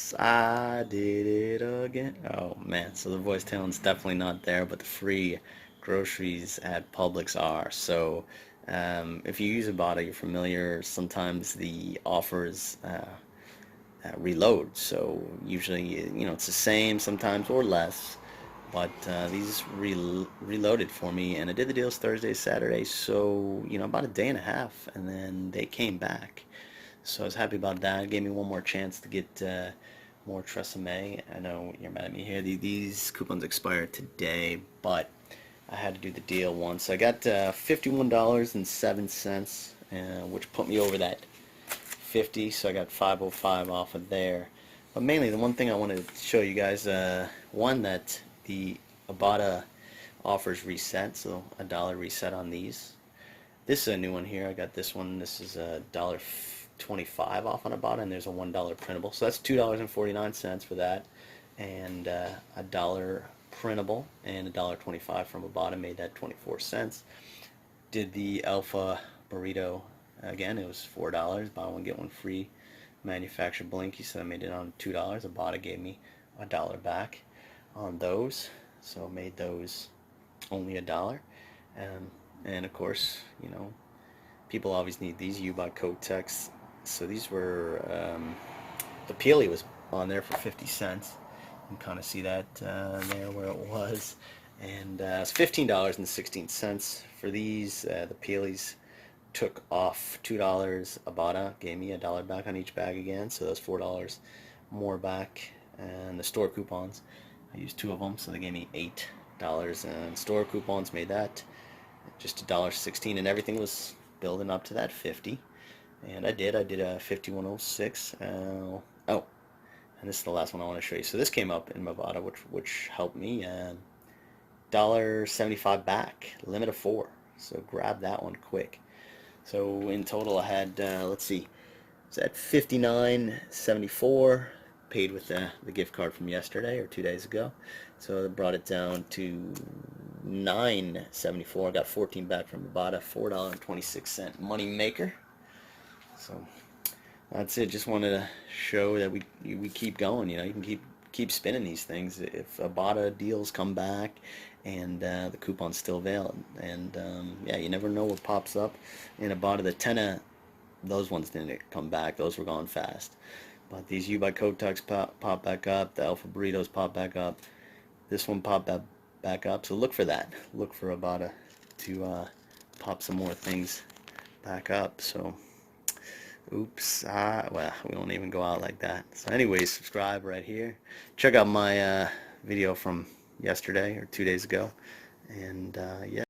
Oops, I did it again. Oh man, so the voice talent's definitely not there, but the free groceries at Publix are. So if you use Ibotta, you're familiar. Sometimes the offers reload. So usually, it's the same sometimes or less. But these reloaded for me, and I did the deals Thursday, Saturday, so about a day and a half, and then they came back. So I was happy about that. It gave me one more chance to get more Tresemme. I know you're mad at me here. These coupons expire today, but I had to do the deal once. I got $51.07, which put me over that 50, so I got 505 off of there. But mainly, the one thing I wanted to show you guys, one that the Ibotta offers reset, so $1 reset on these. This is a new one here. I got this one. This is $1.25 off on Ibotta, and there's a $1 printable. So that's $2.49 for that, and $1 printable, and $1.25 from Ibotta made that 24 cents. Did the Alpha burrito again? It was $4. Buy one get one free. Manufacturer Blinky, so I made it on $2. Ibotta gave me $1 back on those, so made those only $1. And of course, people always need these U-Bot code texts. So these were the Peely was on there for 50 cents. You can kind of see that there where it was, and it's $15.16 for these. The Peelys took off $2. Ibotta gave me $1 back on each bag again, so that's $4 more back. And the store coupons, I used two of them, so they gave me $8. And store coupons made that just $1.16, and everything was building up to that 50. And I did a 5106. Oh, and this is the last one I want to show you. So this came up in Ibotta, which helped me. $1.75 back, limit of 4. So grab that one quick. So in total, I had let's see, it's at $59.74. Paid with the gift card from yesterday or 2 days ago. So that brought it down to $9.74. I got 14 back from Ibotta. $4.26 money maker. So that's it. Just wanted to show that we keep going. You can keep spinning these things. If Ibotta deals come back and the coupon's still valid, and yeah, you never know what pops up in Ibotta. The 10, those ones didn't come back. Those were gone fast. But these U-Bot code tugs pop back up. The Alpha burritos pop back up. This one popped back up. So look for that. Look for Ibotta to pop some more things back up. So, oops. Well, we won't even go out like that. So anyways, subscribe right here. Check out my video from yesterday or 2 days ago. And yeah.